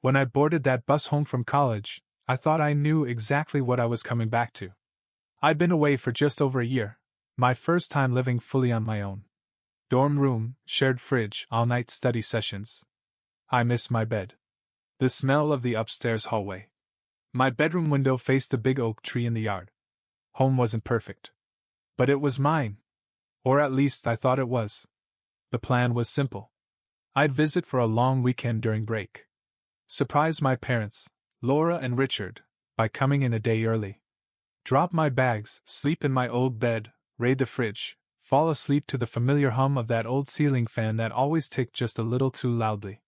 When I boarded that bus home from college, I thought I knew exactly what I was coming back to. I'd been away for just over a year, my first time living fully on my own. Dorm room, shared fridge, all-night study sessions. I missed my bed. The smell of the upstairs hallway. My bedroom window faced a big oak tree in the yard. Home wasn't perfect. But it was mine. Or at least I thought it was. The plan was simple. I'd visit for a long weekend during break. Surprise my parents, Laura and Richard, by coming in a day early. Drop my bags, sleep in my old bed, raid the fridge, fall asleep to the familiar hum of that old ceiling fan that always ticked just a little too loudly.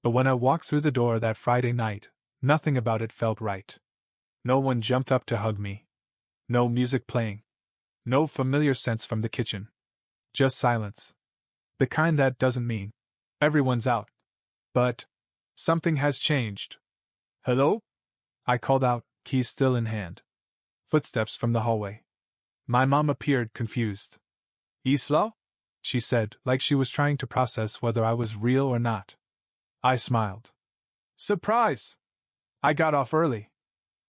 But when I walked through the door that Friday night, nothing about it felt right. No one jumped up to hug me. No music playing. No familiar scents from the kitchen. Just silence. The kind that doesn't mean everyone's out. But something has changed. Hello? I called out, keys still in hand. Footsteps from the hallway. My mom appeared, confused. Isla? She said, like she was trying to process whether I was real or not. I smiled. Surprise! I got off early.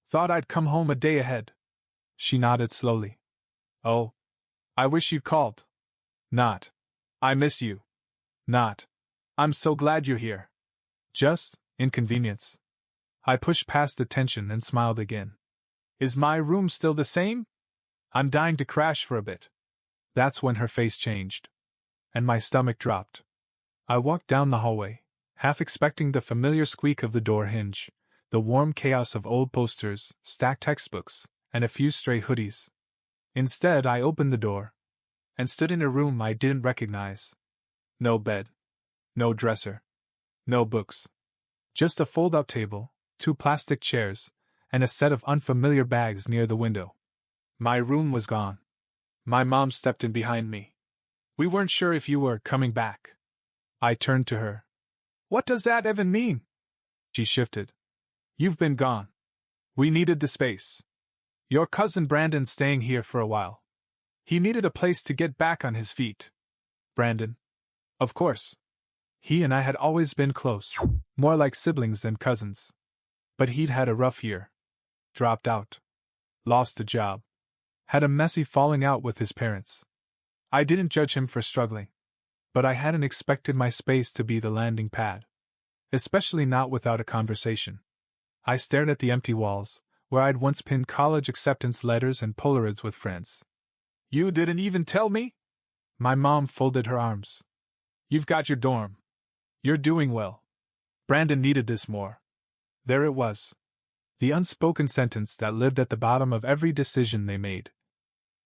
Thought I'd come home a day ahead. She nodded slowly. Oh. I wish you'd called. Not. I miss you. Not. I'm so glad you're here. Just inconvenience. I pushed past the tension and smiled again. Is my room still the same? I'm dying to crash for a bit. That's when her face changed. And my stomach dropped. I walked down the hallway, half expecting the familiar squeak of the door hinge, the warm chaos of old posters, stacked textbooks, and a few stray hoodies. Instead, I opened the door and stood in a room I didn't recognize. No bed. No dresser. No books. Just a fold-up table, 2 plastic chairs, and a set of unfamiliar bags near the window. My room was gone. My mom stepped in behind me. We weren't sure if you were coming back. I turned to her. What does that even mean? She shifted. You've been gone. We needed the space. Your cousin Brandon's staying here for a while. He needed a place to get back on his feet. Brandon. Of course. He and I had always been close, more like siblings than cousins. But he'd had a rough year. Dropped out. Lost a job. Had a messy falling out with his parents. I didn't judge him for struggling. But I hadn't expected my space to be the landing pad. Especially not without a conversation. I stared at the empty walls, where I'd once pinned college acceptance letters and Polaroids with friends. You didn't even tell me? My mom folded her arms. You've got your dorm. You're doing well. Brandon needed this more. There it was. The unspoken sentence that lived at the bottom of every decision they made.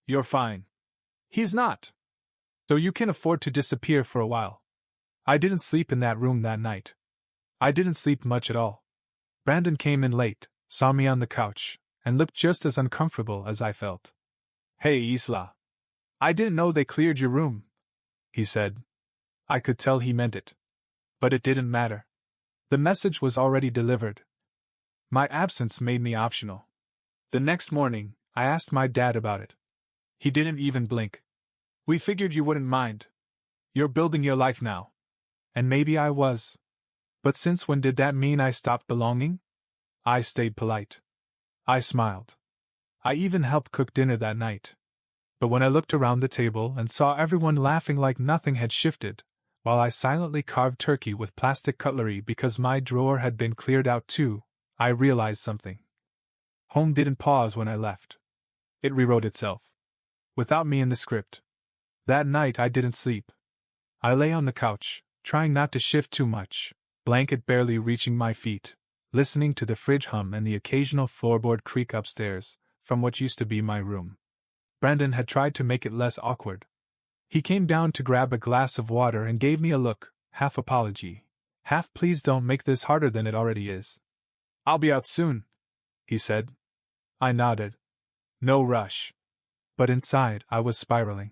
You're fine. He's not. So you can afford to disappear for a while. I didn't sleep in that room that night. I didn't sleep much at all. Brandon came in late, saw me on the couch, and looked just as uncomfortable as I felt. Hey, Isla. I didn't know they cleared your room, he said. I could tell he meant it. But it didn't matter. The message was already delivered. My absence made me optional. The next morning, I asked my dad about it. He didn't even blink. We figured you wouldn't mind. You're building your life now. And maybe I was. But since when did that mean I stopped belonging? I stayed polite. I smiled. I even helped cook dinner that night. But when I looked around the table and saw everyone laughing like nothing had shifted, while I silently carved turkey with plastic cutlery because my drawer had been cleared out too, I realized something. Home didn't pause when I left. It rewrote itself. Without me in the script. That night I didn't sleep. I lay on the couch, trying not to shift too much, blanket barely reaching my feet, listening to the fridge hum and the occasional floorboard creak upstairs, from what used to be my room. Brandon had tried to make it less awkward. He came down to grab a glass of water and gave me a look, half apology, half please don't make this harder than it already is. I'll be out soon, he said. I nodded. No rush. But inside, I was spiraling.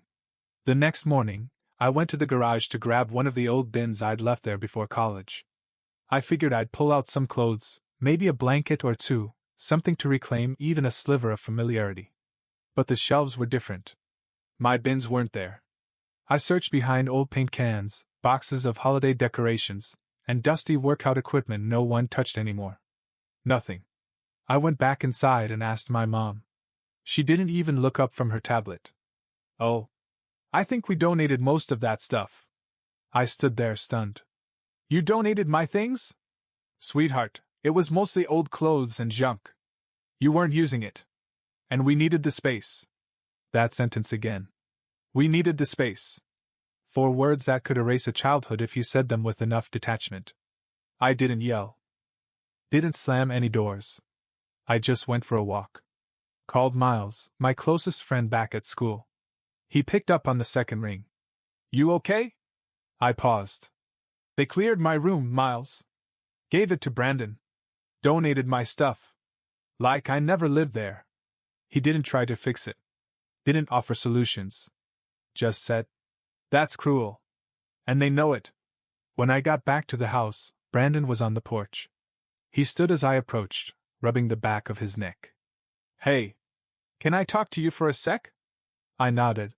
The next morning, I went to the garage to grab one of the old bins I'd left there before college. I figured I'd pull out some clothes, maybe a blanket or two, something to reclaim even a sliver of familiarity. But the shelves were different. My bins weren't there. I searched behind old paint cans, boxes of holiday decorations, and dusty workout equipment no one touched anymore. Nothing. I went back inside and asked my mom. She didn't even look up from her tablet. Oh. I think we donated most of that stuff. I stood there stunned. You donated my things? Sweetheart, it was mostly old clothes and junk. You weren't using it. And we needed the space. That sentence again. We needed the space. 4 words that could erase a childhood if you said them with enough detachment. I didn't yell. Didn't slam any doors. I just went for a walk. Called Miles, my closest friend back at school. He picked up on the second ring. You okay? I paused. They cleared my room, Miles. Gave it to Brandon. Donated my stuff. Like I never lived there. He didn't try to fix it. Didn't offer solutions. Just said, "That's cruel. And they know it." When I got back to the house, Brandon was on the porch. He stood as I approached, rubbing the back of his neck. Hey. Can I talk to you for a sec? I nodded.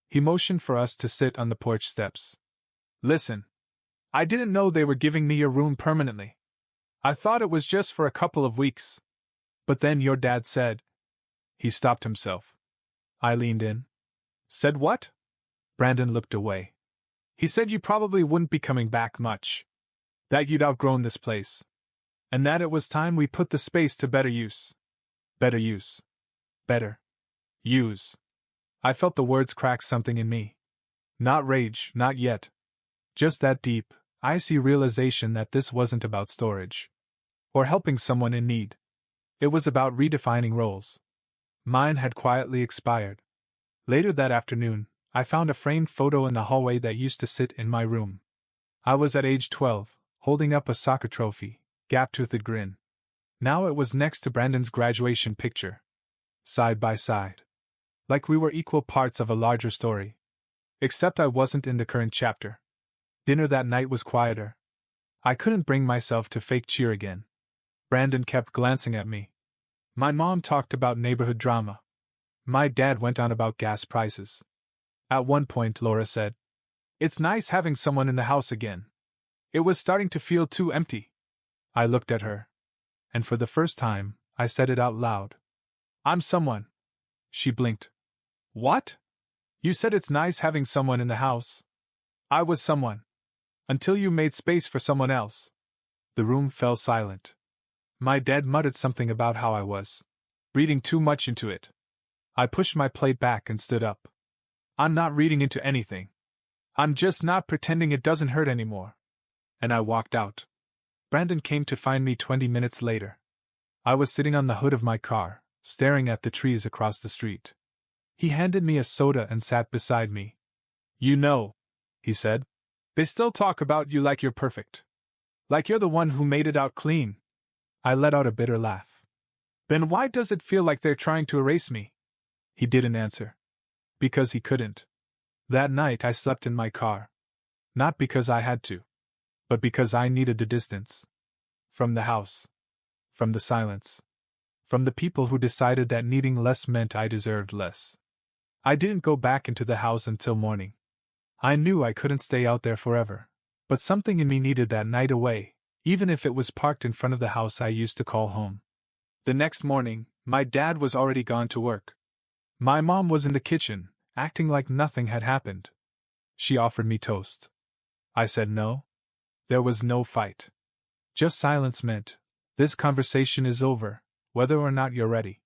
He motioned for us to sit on the porch steps. Listen. I didn't know they were giving me your room permanently. I thought it was just for a couple of weeks. But then your dad said... He stopped himself. I leaned in. Said what? Brandon looked away. He said you probably wouldn't be coming back much. That you'd outgrown this place. And that it was time we put the space to better use. Better use. Better. Use. I felt the words crack something in me. Not rage, not yet. Just that deep, icy realization that this wasn't about storage. Or helping someone in need. It was about redefining roles. Mine had quietly expired. Later that afternoon, I found a framed photo in the hallway that used to sit in my room. I was at age 12, holding up a soccer trophy, gap-toothed grin. Now it was next to Brandon's graduation picture. Side by side. Like we were equal parts of a larger story. Except I wasn't in the current chapter. Dinner that night was quieter. I couldn't bring myself to fake cheer again. Brandon kept glancing at me. My mom talked about neighborhood drama. My dad went on about gas prices. At one point, Laura said, "It's nice having someone in the house again. It was starting to feel too empty." I looked at her. And for the first time, I said it out loud. "I'm someone." She blinked. "What? You said it's nice having someone in the house." "I was someone. Until you made space for someone else." The room fell silent. My dad muttered something about how I was reading too much into it. I pushed my plate back and stood up. "I'm not reading into anything. I'm just not pretending it doesn't hurt anymore." And I walked out. Brandon came to find me 20 minutes later. I was sitting on the hood of my car, staring at the trees across the street. He handed me a soda and sat beside me. "You know," he said, "they still talk about you like you're perfect. Like you're the one who made it out clean." I let out a bitter laugh. "Then why does it feel like they're trying to erase me?" He didn't answer. Because he couldn't. That night I slept in my car. Not because I had to. But because I needed the distance. From the house. From the silence. From the people who decided that needing less meant I deserved less. I didn't go back into the house until morning. I knew I couldn't stay out there forever. But something in me needed that night away, even if it was parked in front of the house I used to call home. The next morning, my dad was already gone to work. My mom was in the kitchen, acting like nothing had happened. She offered me toast. I said no. There was no fight. Just silence meant, "This conversation is over, whether or not you're ready."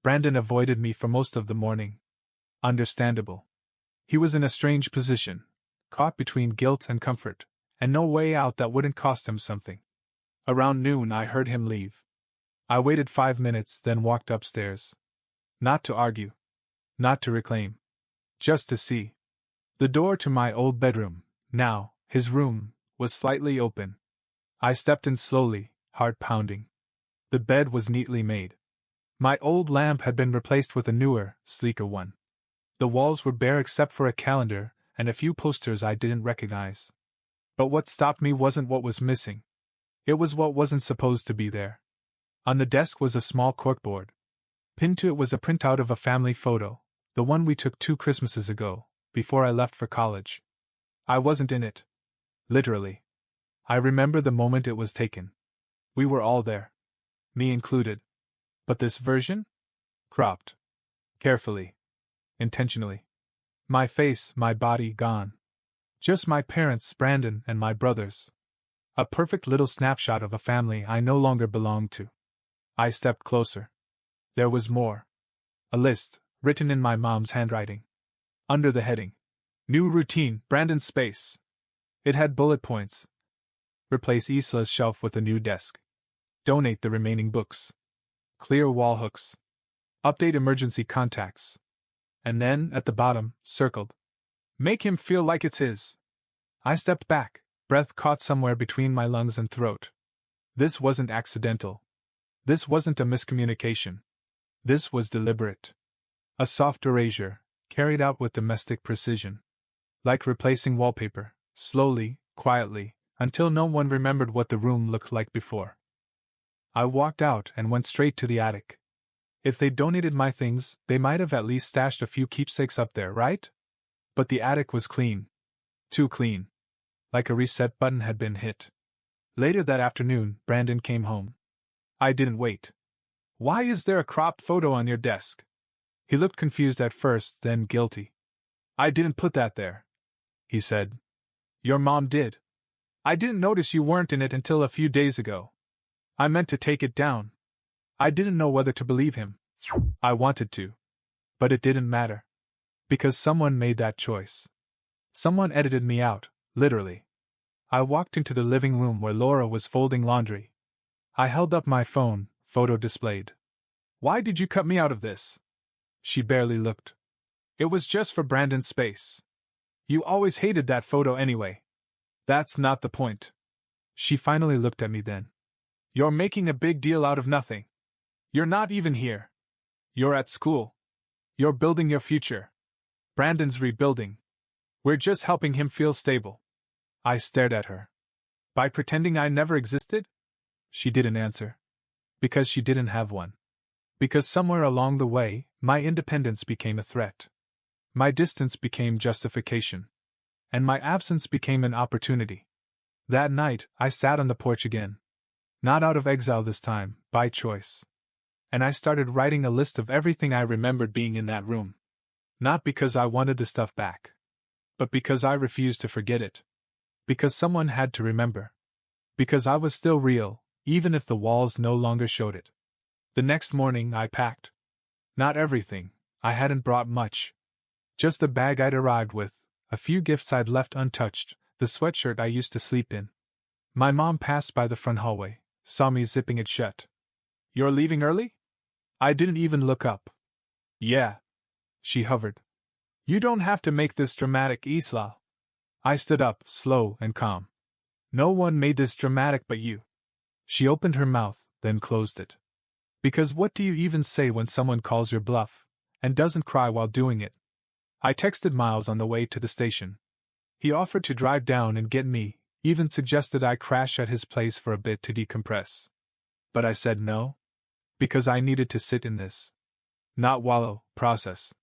Brandon avoided me for most of the morning. Understandable. He was in a strange position, caught between guilt and comfort, and no way out that wouldn't cost him something. Around noon I heard him leave. I waited 5 minutes, then walked upstairs. Not to argue. Not to reclaim. Just to see. The door to my old bedroom, now his room, was slightly open. I stepped in slowly, heart pounding. The bed was neatly made. My old lamp had been replaced with a newer, sleeker one. The walls were bare except for a calendar and a few posters I didn't recognize. But what stopped me wasn't what was missing. It was what wasn't supposed to be there. On the desk was a small corkboard. Pinned to it was a printout of a family photo, the one we took 2 Christmases ago, before I left for college. I wasn't in it. Literally. I remember the moment it was taken. We were all there. Me included. But this version? Cropped. Carefully. Intentionally. My face, my body gone. Just my parents, Brandon, and my brothers. A perfect little snapshot of a family I no longer belonged to. I stepped closer. There was more. A list, written in my mom's handwriting. Under the heading, New Routine, Brandon's Space. It had bullet points. Replace Isla's shelf with a new desk. Donate the remaining books. Clear wall hooks. Update emergency contacts. And then, at the bottom, circled. Make him feel like it's his. I stepped back, breath caught somewhere between my lungs and throat. This wasn't accidental. This wasn't a miscommunication. This was deliberate. A soft erasure, carried out with domestic precision. Like replacing wallpaper, slowly, quietly, until no one remembered what the room looked like before. I walked out and went straight to the attic. If they donated my things, they might have at least stashed a few keepsakes up there, right? But the attic was clean. Too clean. Like a reset button had been hit. Later that afternoon, Brandon came home. I didn't wait. Why is there a cropped photo on your desk? He looked confused at first, then guilty. I didn't put that there, he said. Your mom did. I didn't notice you weren't in it until a few days ago. I meant to take it down. I didn't know whether to believe him. I wanted to. But it didn't matter. Because someone made that choice. Someone edited me out, literally. I walked into the living room where Laura was folding laundry. I held up my phone, photo displayed. Why did you cut me out of this? She barely looked. It was just for Brandon's space. You always hated that photo anyway. That's not the point. She finally looked at me then. You're making a big deal out of nothing. You're not even here. You're at school. You're building your future. Brandon's rebuilding. We're just helping him feel stable. I stared at her. By pretending I never existed? She didn't answer. Because she didn't have one. Because somewhere along the way, my independence became a threat. My distance became justification. And my absence became an opportunity. That night, I sat on the porch again. Not out of exile this time, by choice. And I started writing a list of everything I remembered being in that room. Not because I wanted the stuff back. But because I refused to forget it. Because someone had to remember. Because I was still real, even if the walls no longer showed it. The next morning I packed. Not everything, I hadn't brought much. Just the bag I'd arrived with, a few gifts I'd left untouched, the sweatshirt I used to sleep in. My mom passed by the front hallway, saw me zipping it shut. You're leaving early? I didn't even look up. Yeah. She hovered. You don't have to make this dramatic, Isla. I stood up, slow and calm. No one made this dramatic but you. She opened her mouth, then closed it. Because what do you even say when someone calls your bluff, and doesn't cry while doing it? I texted Miles on the way to the station. He offered to drive down and get me, even suggested I crash at his place for a bit to decompress. But I said no. Because I needed to sit in this. Not wallow, process.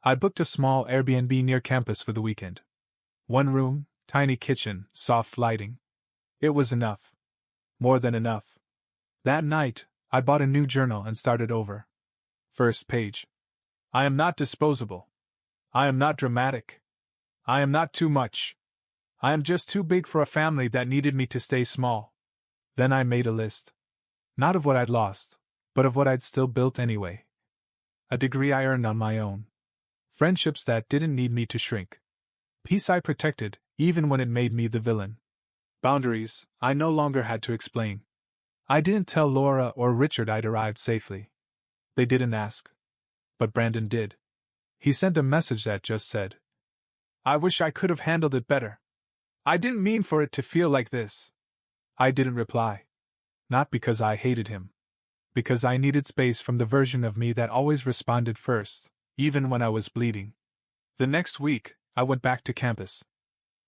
I booked a small Airbnb near campus for the weekend. One room, tiny kitchen, soft lighting. It was enough. More than enough. That night, I bought a new journal and started over. First page. I am not disposable. I am not dramatic. I am not too much. I am just too big for a family that needed me to stay small. Then I made a list. Not of what I'd lost, but of what I'd still built anyway. A degree I earned on my own. Friendships that didn't need me to shrink. Peace I protected, even when it made me the villain. Boundaries I no longer had to explain. I didn't tell Laura or Richard I'd arrived safely. They didn't ask. But Brandon did. He sent a message that just said, I wish I could have handled it better. I didn't mean for it to feel like this. I didn't reply. Not because I hated him. Because I needed space from the version of me that always responded first, even when I was bleeding. The next week, I went back to campus.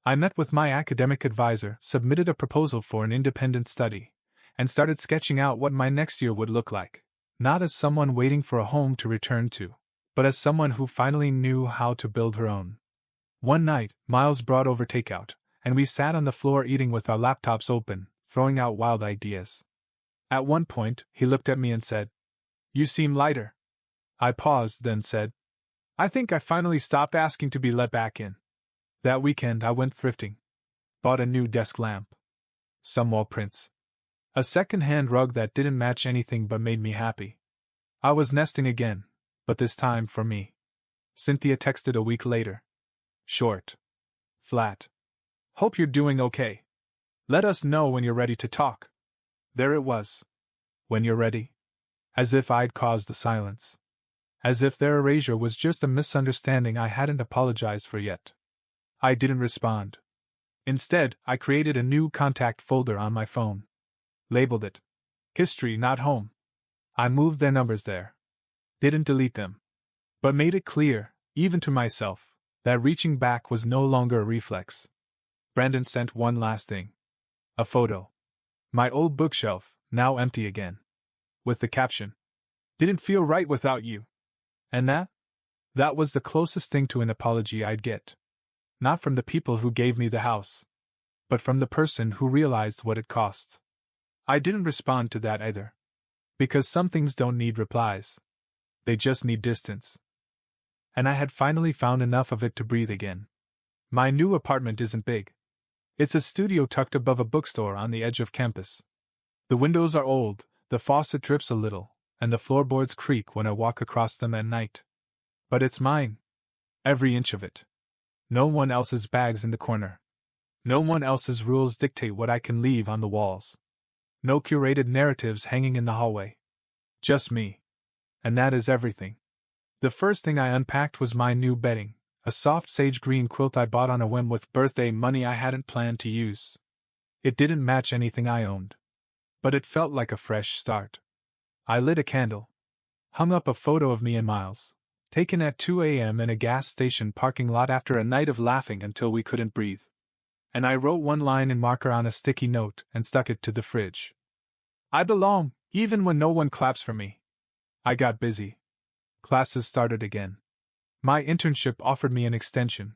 I met with my academic advisor, submitted a proposal for an independent study, and started sketching out what my next year would look like, not as someone waiting for a home to return to, but as someone who finally knew how to build her own. One night, Miles brought over takeout, and we sat on the floor eating with our laptops open, throwing out wild ideas. At one point, he looked at me and said, "You seem lighter." I paused, then said, "I think I finally stopped asking to be let back in." That weekend I went thrifting. Bought a new desk lamp. Some wall prints. A second-hand rug that didn't match anything but made me happy. I was nesting again, but this time for me. Cynthia texted a week later. Short. Flat. "Hope you're doing okay. Let us know when you're ready to talk." There it was. "When you're ready." As if I'd caused the silence. As if their erasure was just a misunderstanding I hadn't apologized for yet. I didn't respond. Instead, I created a new contact folder on my phone. Labeled it History Not Home. I moved their numbers there. Didn't delete them. But made it clear, even to myself, that reaching back was no longer a reflex. Brandon sent one last thing. A photo. My old bookshelf, now empty again. With the caption, "Didn't feel right without you." And that was the closest thing to an apology I'd get. Not from the people who gave me the house, but from the person who realized what it cost. I didn't respond to that either. Because some things don't need replies. They just need distance. And I had finally found enough of it to breathe again. My new apartment isn't big. It's a studio tucked above a bookstore on the edge of campus. The windows are old, the faucet drips a little, and the floorboards creak when I walk across them at night. But it's mine. Every inch of it. No one else's bags in the corner. No one else's rules dictate what I can leave on the walls. No curated narratives hanging in the hallway. Just me. And that is everything. The first thing I unpacked was my new bedding, a soft sage green quilt I bought on a whim with birthday money I hadn't planned to use. It didn't match anything I owned. But it felt like a fresh start. I lit a candle. Hung up a photo of me and Miles, taken at 2 a.m. in a gas station parking lot after a night of laughing until we couldn't breathe. And I wrote one line in marker on a sticky note and stuck it to the fridge. "I belong, even when no one claps for me." I got busy. Classes started again. My internship offered me an extension.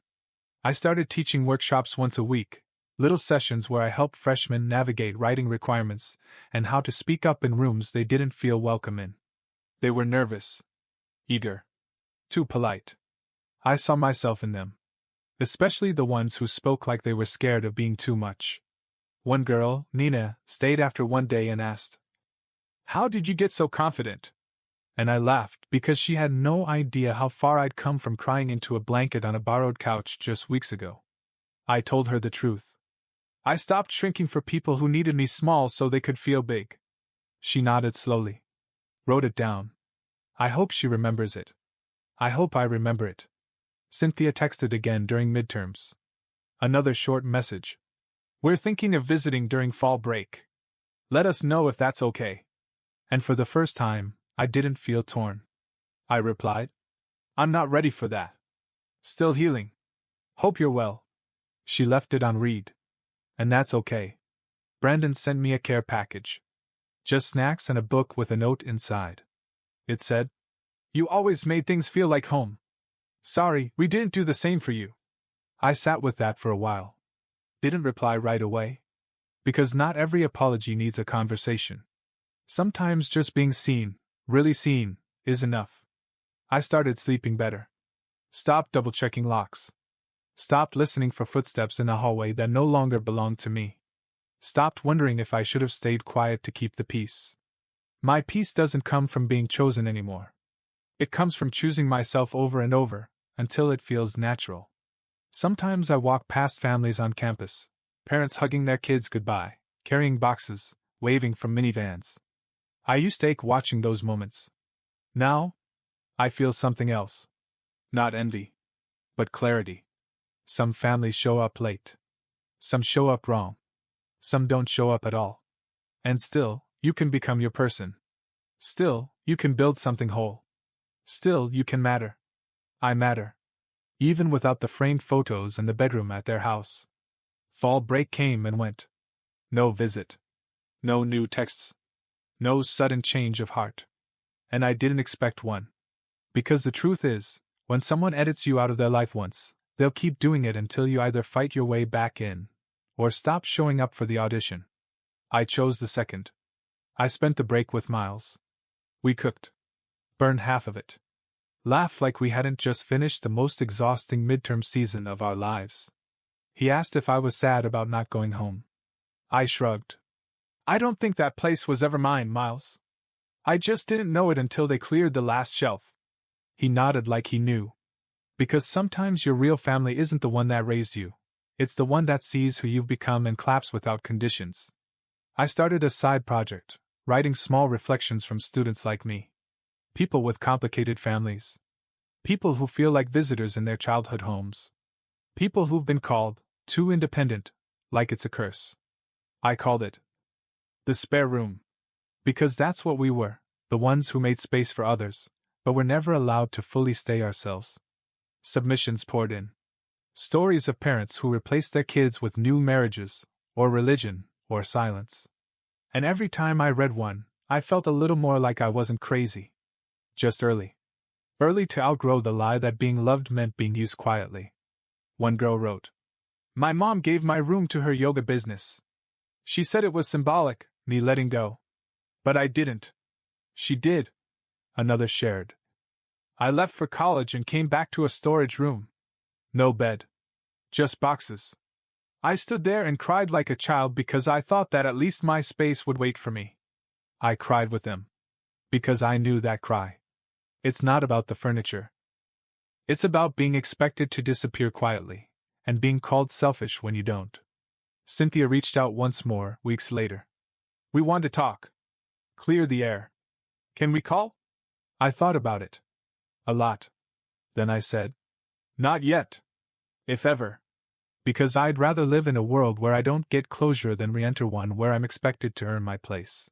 I started teaching workshops once a week, little sessions where I helped freshmen navigate writing requirements and how to speak up in rooms they didn't feel welcome in. They were nervous, eager, too polite. I saw myself in them. Especially the ones who spoke like they were scared of being too much. One girl, Nina, stayed after one day and asked, "How did you get so confident?" And I laughed because she had no idea how far I'd come from crying into a blanket on a borrowed couch just weeks ago. I told her the truth. I stopped shrinking for people who needed me small so they could feel big. She nodded slowly. Wrote it down. I hope she remembers it. I hope I remember it. Cynthia texted again during midterms. Another short message. "We're thinking of visiting during fall break. Let us know if that's okay." And for the first time, I didn't feel torn. I replied, "I'm not ready for that. Still healing. Hope you're well." She left it on read. And that's okay. Brandon sent me a care package. Just snacks and a book with a note inside. It said, "You always made things feel like home. Sorry, we didn't do the same for you." I sat with that for a while. Didn't reply right away. Because not every apology needs a conversation. Sometimes just being seen, really seen, is enough. I started sleeping better. Stopped double-checking locks. Stopped listening for footsteps in a hallway that no longer belonged to me. Stopped wondering if I should have stayed quiet to keep the peace. My peace doesn't come from being chosen anymore. It comes from choosing myself over and over, until it feels natural. Sometimes I walk past families on campus, parents hugging their kids goodbye, carrying boxes, waving from minivans. I used to ache watching those moments. Now, I feel something else. Not envy, but clarity. Some families show up late. Some show up wrong. Some don't show up at all. And still, you can become your person. Still, you can build something whole. Still, you can matter. I matter. Even without the framed photos and the bedroom at their house. Fall break came and went. No visit. No new texts. No sudden change of heart. And I didn't expect one. Because the truth is, when someone edits you out of their life once, they'll keep doing it until you either fight your way back in, or stopped showing up for the audition. I chose the second. I spent the break with Miles. We cooked. Burned half of it. Laughed like we hadn't just finished the most exhausting midterm season of our lives. He asked if I was sad about not going home. I shrugged. I don't think that place was ever mine, Miles. I just didn't know it until they cleared the last shelf. He nodded like he knew. Because sometimes your real family isn't the one that raised you. It's the one that sees who you've become and claps without conditions. I started a side project, writing small reflections from students like me. People with complicated families. People who feel like visitors in their childhood homes. People who've been called too independent, like it's a curse. I called it the spare room. Because that's what we were, the ones who made space for others, but were never allowed to fully stay ourselves. Submissions poured in. Stories of parents who replaced their kids with new marriages, or religion, or silence. And every time I read one, I felt a little more like I wasn't crazy. Just early. Early to outgrow the lie that being loved meant being used quietly. One girl wrote, "My mom gave my room to her yoga business. She said it was symbolic, me letting go. But I didn't. She did." Another shared, "I left for college and came back to a storage room. No bed. Just boxes. I stood there and cried like a child because I thought that at least my space would wait for me." I cried with them. Because I knew that cry. It's not about the furniture. It's about being expected to disappear quietly, and being called selfish when you don't. Cynthia reached out once more, weeks later. "We want to talk. Clear the air. Can we call?" I thought about it. A lot. Then I said, "Not yet. If ever. Because I'd rather live in a world where I don't get closure than re-enter one where I'm expected to earn my place.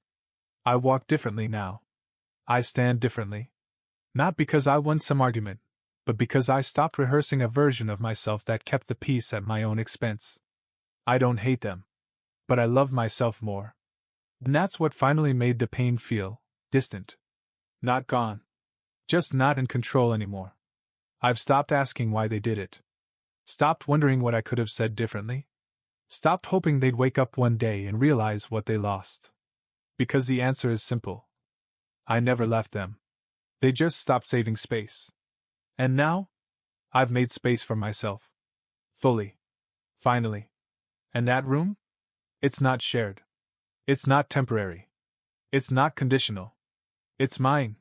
I walk differently now. I stand differently. Not because I won some argument, but because I stopped rehearsing a version of myself that kept the peace at my own expense. I don't hate them. But I love myself more. And that's what finally made the pain feel distant. Not gone. Just not in control anymore. I've stopped asking why they did it. Stopped wondering what I could have said differently. Stopped hoping they'd wake up one day and realize what they lost. Because the answer is simple. I never left them. They just stopped saving space. And now? I've made space for myself. Fully. Finally. And that room? It's not shared. It's not temporary. It's not conditional. It's mine.